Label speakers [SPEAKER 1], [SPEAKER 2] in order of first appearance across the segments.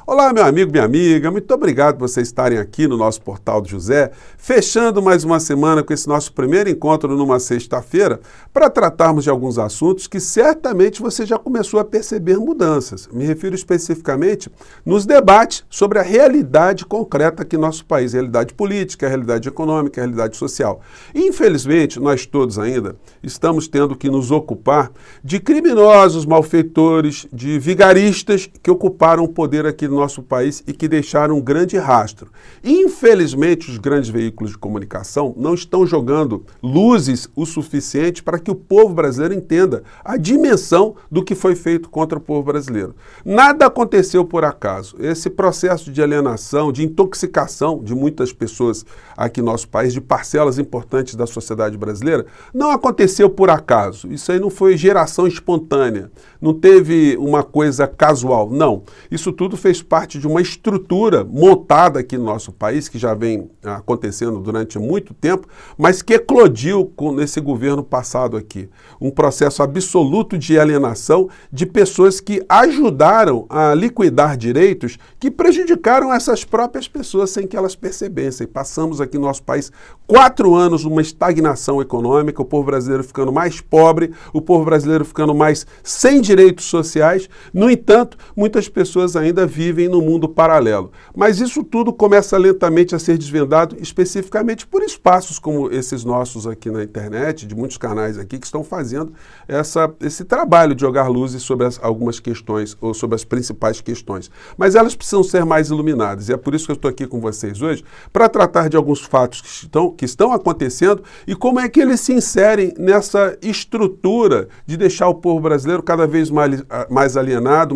[SPEAKER 1] Olá, meu amigo, minha amiga, muito obrigado por vocês estarem aqui no nosso Portal do José, fechando mais uma semana com esse nosso primeiro encontro numa sexta-feira, para tratarmos de alguns assuntos que certamente você já começou a perceber mudanças. Me refiro especificamente nos debates sobre a realidade concreta aqui no nosso país, a realidade política, a realidade econômica, a realidade social. E, infelizmente, nós todos ainda estamos tendo que nos ocupar de criminosos, malfeitores, de vigaristas que ocuparam o poder aqui no nosso país e que deixaram um grande rastro. Infelizmente, os grandes veículos de comunicação não estão jogando luzes o suficiente para que o povo brasileiro entenda a dimensão do que foi feito contra o povo brasileiro. Nada aconteceu por acaso. Esse processo de alienação, de intoxicação de muitas pessoas aqui no nosso país, de parcelas importantes da sociedade brasileira, não aconteceu por acaso. Isso aí não foi geração espontânea, não teve uma coisa casual, não. Isso tudo fez parte de uma estrutura montada aqui no nosso país, que já vem acontecendo durante muito tempo, mas que eclodiu nesse governo passado aqui. Um processo absoluto de alienação de pessoas que ajudaram a liquidar direitos que prejudicaram essas próprias pessoas sem que elas percebessem. Passamos aqui no nosso país 4 anos numa estagnação econômica, o povo brasileiro ficando mais pobre, o povo brasileiro ficando mais sem direitos sociais. No entanto, muitas pessoas ainda vivem no mundo paralelo. Mas isso tudo começa lentamente a ser desvendado, especificamente por espaços como esses nossos aqui na internet, de muitos canais aqui que estão fazendo esse trabalho de jogar luzes sobre algumas questões, ou sobre as principais questões. Mas elas precisam ser mais iluminadas, e é por isso que eu estou aqui com vocês hoje, para tratar de alguns fatos que estão acontecendo e como é que eles se inserem nessa estrutura de deixar o povo brasileiro cada vez mais alienado,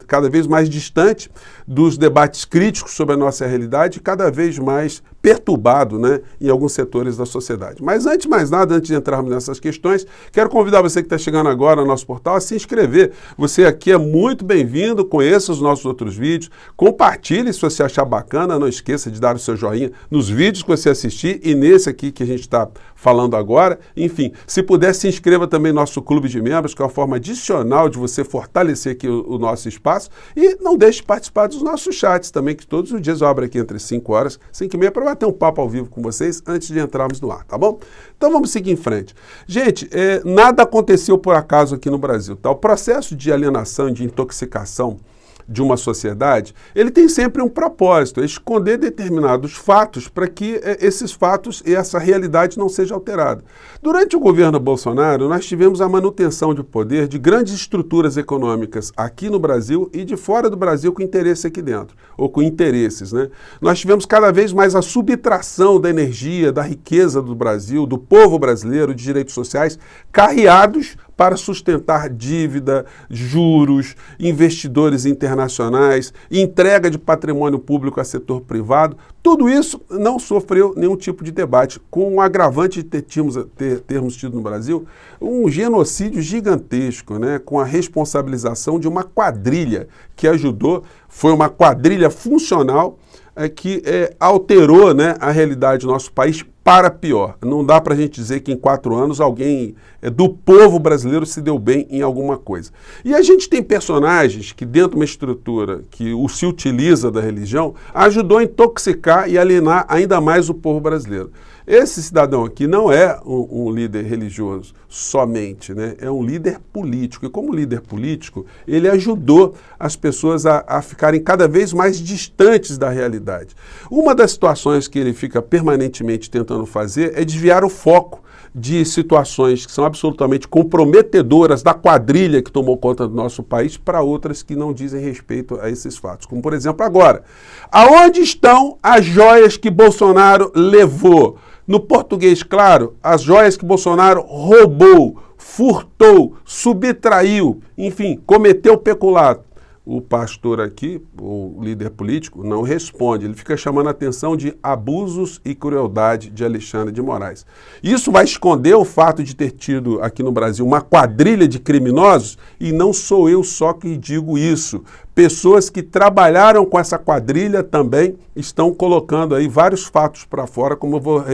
[SPEAKER 1] cada vez mais distante dos debates críticos sobre a nossa realidade, cada vez mais perturbado, né, em alguns setores da sociedade. Mas antes de mais nada, antes de entrarmos nessas questões, quero convidar você que está chegando agora no nosso portal a se inscrever. Você aqui é muito bem-vindo, conheça os nossos outros vídeos, compartilhe se você achar bacana, não esqueça de dar o seu joinha nos vídeos que você assistir e nesse aqui que a gente está falando agora. Enfim, se puder, se inscreva também no nosso clube de membros, que é uma forma adicional de você fortalecer aqui o nosso espaço, e não deixe de participar dos nossos chats também, que todos os dias eu abro aqui entre 5 horas, 5 e meia, para bater um papo ao vivo com vocês antes de entrarmos no ar, tá bom? Então vamos seguir em frente. Gente, nada aconteceu por acaso aqui no Brasil, tá? O processo de alienação e de intoxicação de uma sociedade, ele tem sempre um propósito, é esconder determinados fatos para que esses fatos e essa realidade não seja alterada. Durante o governo Bolsonaro, nós tivemos a manutenção de poder de grandes estruturas econômicas aqui no Brasil e de fora do Brasil com interesse aqui dentro, ou com interesses, né? Nós tivemos cada vez mais a subtração da energia, da riqueza do Brasil, do povo brasileiro, de direitos sociais, carreados para sustentar dívida, juros, investidores internacionais, entrega de patrimônio público a setor privado. Tudo isso não sofreu nenhum tipo de debate, com o agravante de termos tido no Brasil um genocídio gigantesco, né, com a responsabilização de uma quadrilha que ajudou, foi uma quadrilha funcional que alterou, né, a realidade do nosso país para pior. Não dá para a gente dizer que em 4 anos alguém do povo brasileiro se deu bem em alguma coisa. E a gente tem personagens que, dentro de uma estrutura que se utiliza da religião, ajudou a intoxicar e alienar ainda mais o povo brasileiro. Esse cidadão aqui não é um líder religioso somente, né? É um líder político. E como líder político, ele ajudou as pessoas a ficarem cada vez mais distantes da realidade. Uma das situações que ele fica permanentemente tentando fazer é desviar o foco de situações que são absolutamente comprometedoras da quadrilha que tomou conta do nosso país para outras que não dizem respeito a esses fatos. Como, por exemplo, agora, aonde estão as joias que Bolsonaro levou? No português, claro, as joias que Bolsonaro roubou, furtou, subtraiu, enfim, cometeu peculato. O pastor aqui, o líder político, não responde. Ele fica chamando a atenção de abusos e crueldade de Alexandre de Moraes. Isso vai esconder o fato de ter tido aqui no Brasil uma quadrilha de criminosos, e não sou eu só que digo isso. pessoas que trabalharam com essa quadrilha também estão colocando aí vários fatos para fora, como eu vou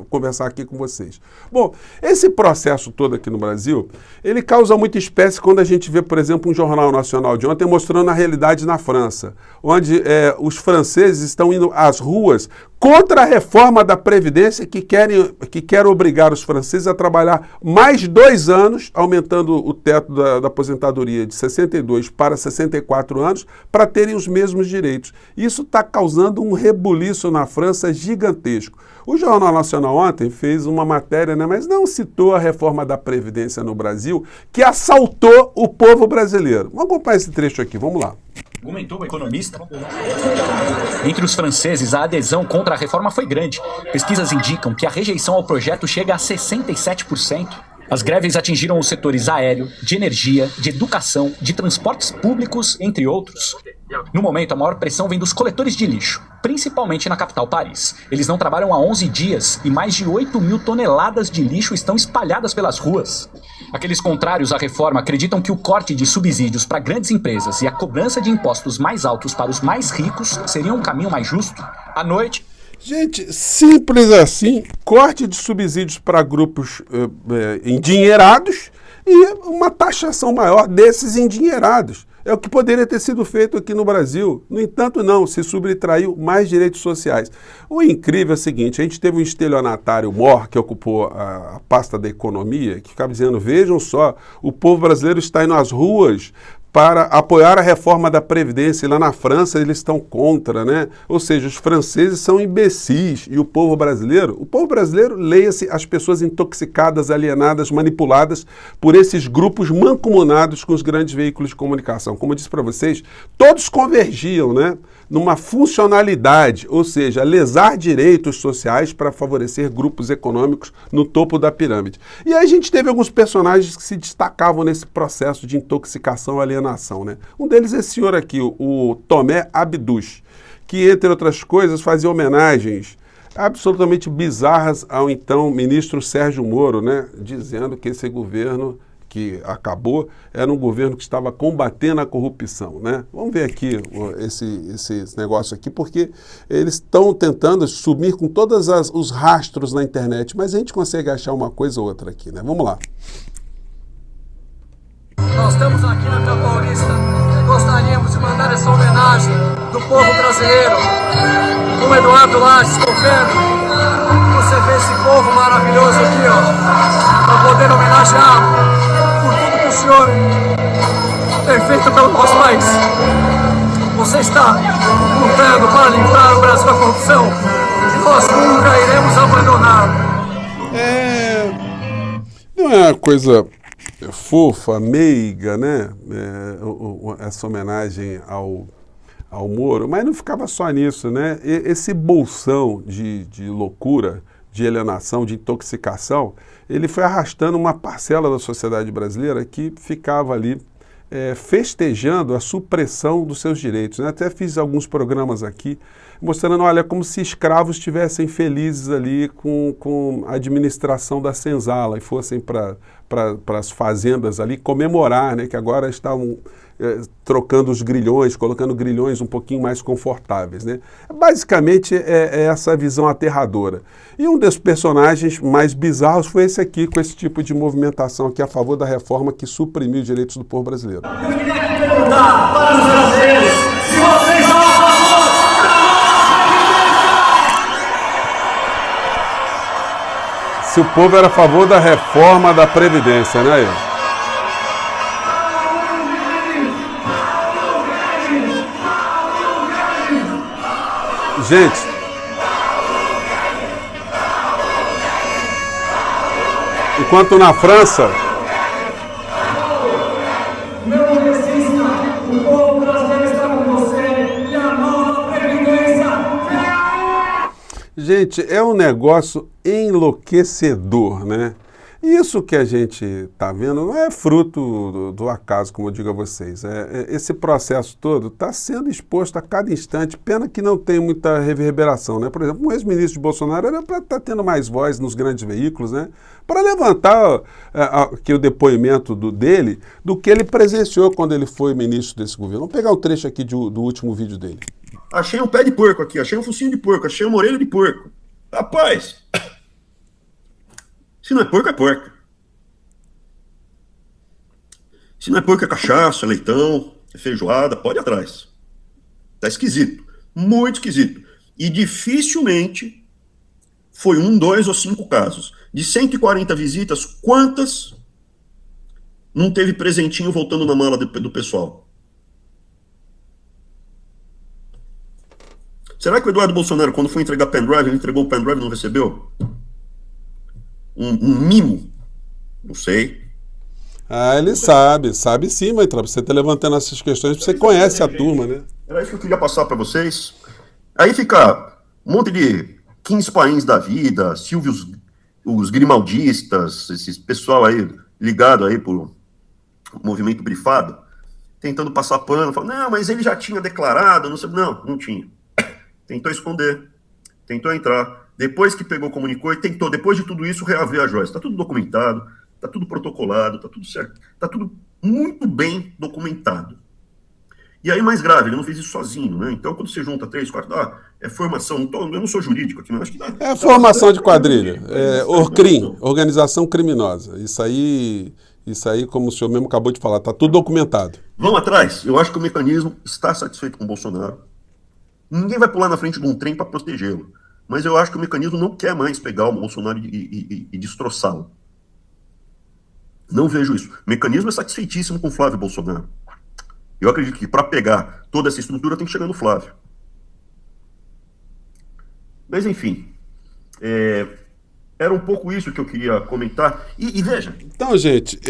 [SPEAKER 1] conversar aqui com vocês. Bom, esse processo todo aqui no Brasil, ele causa muita espécie quando a gente vê, por exemplo, um jornal nacional de ontem mostrando a realidade na França, onde os franceses estão indo às ruas contra a reforma da Previdência que quer obrigar os franceses a trabalhar mais 2 anos, aumentando o teto da aposentadoria de 62 para 64 anos, para terem os mesmos direitos. Isso está causando um rebuliço na França gigantesco. O Jornal Nacional ontem fez uma matéria, né, mas não citou a reforma da Previdência no Brasil, que assaltou o povo brasileiro. Vamos acompanhar esse trecho aqui, vamos lá.
[SPEAKER 2] Argumentou o economista. Entre os franceses, a adesão contra a reforma foi grande. Pesquisas indicam que a rejeição ao projeto chega a 67%. As greves atingiram os setores aéreo, de energia, de educação, de transportes públicos, entre outros. No momento, a maior pressão vem dos coletores de lixo, principalmente na capital Paris. Eles não trabalham há 11 dias e mais de 8.000 toneladas de lixo estão espalhadas pelas ruas. Aqueles contrários à reforma acreditam que o corte de subsídios para grandes empresas e a cobrança de impostos mais altos para os mais ricos seriam um caminho mais justo. À noite...
[SPEAKER 1] Gente, simples assim, corte de subsídios para grupos endinheirados e uma taxação maior desses endinheirados. É o que poderia ter sido feito aqui no Brasil. No entanto, não, se subtraiu mais direitos sociais. O incrível é o seguinte, a gente teve um estelionatário mor que ocupou a pasta da economia, que ficava dizendo, vejam só, o povo brasileiro está indo às ruas para apoiar a reforma da Previdência. E lá na França eles estão contra, né? Ou seja, os franceses são imbecis e o povo brasileiro, leia-se as pessoas intoxicadas, alienadas, manipuladas por esses grupos mancomunados com os grandes veículos de comunicação. Como eu disse para vocês, todos convergiam, né, numa funcionalidade, ou seja, lesar direitos sociais para favorecer grupos econômicos no topo da pirâmide. E aí a gente teve alguns personagens que se destacavam nesse processo de intoxicação e alienação, né? Um deles é esse senhor aqui, o Tomé Abdus, que, entre outras coisas, fazia homenagens absolutamente bizarras ao então ministro Sérgio Moro, né, dizendo que esse governo que acabou, era um governo que estava combatendo a corrupção, né? Vamos ver aqui esse negócio aqui, porque eles estão tentando sumir com todos os rastros na internet, mas a gente consegue achar uma coisa ou outra aqui, né? Vamos lá.
[SPEAKER 3] Nós estamos aqui na Vila Paulista e gostaríamos de mandar essa homenagem do povo brasileiro, como Eduardo Lages, governo. Você vê esse povo maravilhoso aqui, ó, para poder homenagear por tudo que o senhor tem feito pelo nosso país. Você está lutando para livrar o Brasil da corrupção e nós nunca iremos abandoná-lo.
[SPEAKER 1] Não é uma coisa fofa, meiga, né? Essa homenagem ao Moro, mas não ficava só nisso, né? Esse bolsão de loucura, de alienação, de intoxicação, ele foi arrastando uma parcela da sociedade brasileira que ficava ali festejando a supressão dos seus direitos, né? Até fiz alguns programas aqui mostrando, olha, como se escravos estivessem felizes ali com a administração da senzala e fossem para as fazendas ali comemorar, né? Que agora estavam trocando os grilhões, colocando grilhões um pouquinho mais confortáveis, né? Basicamente é essa visão aterradora. E um dos personagens mais bizarros foi esse aqui, com esse tipo de movimentação aqui a favor da reforma que suprimiu os direitos do povo brasileiro.
[SPEAKER 3] Eu queria perguntar para os brasileiros se vocês são a favor.
[SPEAKER 1] Se o povo era a favor da reforma da Previdência, né? Gente, enquanto na França,
[SPEAKER 3] o povo brasileiro está com você e a nova Previdência.
[SPEAKER 1] gente, é um negócio enlouquecedor, né? Isso que a gente está vendo não é fruto do acaso, como eu digo a vocês. Esse processo todo está sendo exposto a cada instante, pena que não tem muita reverberação, né? Por exemplo, um ex-ministro de Bolsonaro era para estar tendo mais voz nos grandes veículos, né? Para levantar aqui o depoimento dele do que ele presenciou quando ele foi ministro desse governo. Vamos pegar o trecho aqui do último vídeo dele.
[SPEAKER 4] Achei um pé de porco aqui, achei um focinho de porco, achei uma orelha de porco. Rapaz, se não é porco, é porca. Se não é porco, é cachaça, é leitão, é feijoada, pode ir atrás. Tá esquisito, muito esquisito. E dificilmente foi 1, 2 ou 5 casos. De 140 visitas, quantas não teve presentinho voltando na mala do pessoal? Será que o Eduardo Bolsonaro, quando foi entregar pendrive, ele entregou o pendrive e não recebeu? Um mimo? Não sei.
[SPEAKER 1] Ele sabe sim, Maitrap. Você está levantando essas questões, você conhece a turma, né?
[SPEAKER 4] Era isso que eu queria passar para vocês. Aí fica um monte de 15 pains da vida, Silvios, os grimaldistas, esse pessoal aí ligado aí pro movimento brifado, tentando passar pano, falando, não, mas ele já tinha declarado, não sei, não tinha. Tentou esconder, tentou entrar. Depois que pegou, comunicou e tentou, depois de tudo isso, reaver a joia. Está tudo documentado, está tudo protocolado, está tudo certo, está tudo muito bem documentado. E aí, mais grave, ele não fez isso sozinho, né? Então, quando você junta 3, 4, é formação, eu não sou jurídico aqui, mas acho que dá.
[SPEAKER 1] É formação de quadrilha, ORCRIM, organização criminosa. Isso aí, como o senhor mesmo acabou de falar, está tudo documentado.
[SPEAKER 4] Vamos atrás. Eu acho que o mecanismo está satisfeito com o Bolsonaro. Ninguém vai pular na frente de um trem para protegê-lo. Mas eu acho que o mecanismo não quer mais pegar o Bolsonaro e destroçá-lo. Não vejo isso. O mecanismo é satisfeitíssimo com o Flávio Bolsonaro. Eu acredito que para pegar toda essa estrutura tem que chegar no Flávio. Mas enfim, era um pouco isso que eu queria comentar. E veja...
[SPEAKER 1] Então, gente,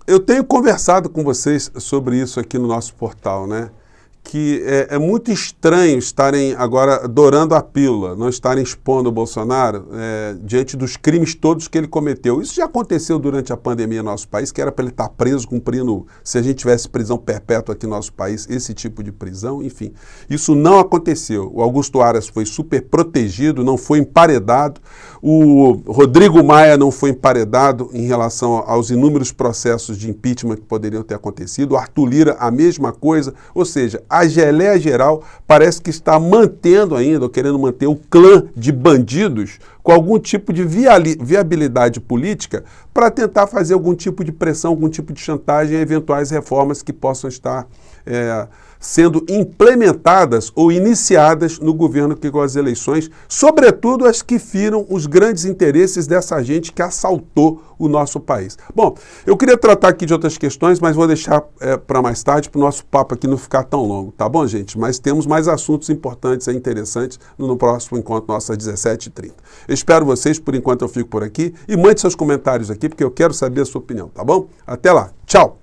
[SPEAKER 1] eu tenho conversado com vocês sobre isso aqui no nosso portal, né? Que é muito estranho estarem agora dourando a pílula, não estarem expondo o Bolsonaro diante dos crimes todos que ele cometeu. Isso já aconteceu durante a pandemia no nosso país, que era para ele estar preso, cumprindo, se a gente tivesse prisão perpétua aqui no nosso país, esse tipo de prisão, enfim. Isso não aconteceu. O Augusto Aras foi super protegido, não foi emparedado. O Rodrigo Maia não foi emparedado em relação aos inúmeros processos de impeachment que poderiam ter acontecido. O Arthur Lira, a mesma coisa. Ou seja, a geleia geral parece que está mantendo ainda, ou querendo manter o clã de bandidos com algum tipo de viabilidade política para tentar fazer algum tipo de pressão, algum tipo de chantagem a eventuais reformas que possam estar sendo implementadas ou iniciadas no governo que com as eleições, sobretudo as que firam os grandes interesses dessa gente que assaltou o nosso país. Bom, eu queria tratar aqui de outras questões, mas vou deixar para mais tarde, para o nosso papo aqui não ficar tão longo, tá bom, gente? Mas temos mais assuntos importantes e interessantes no próximo encontro nosso às 17h30. Eu espero vocês, por enquanto eu fico por aqui, e mande seus comentários aqui, porque eu quero saber a sua opinião, tá bom? Até lá, tchau!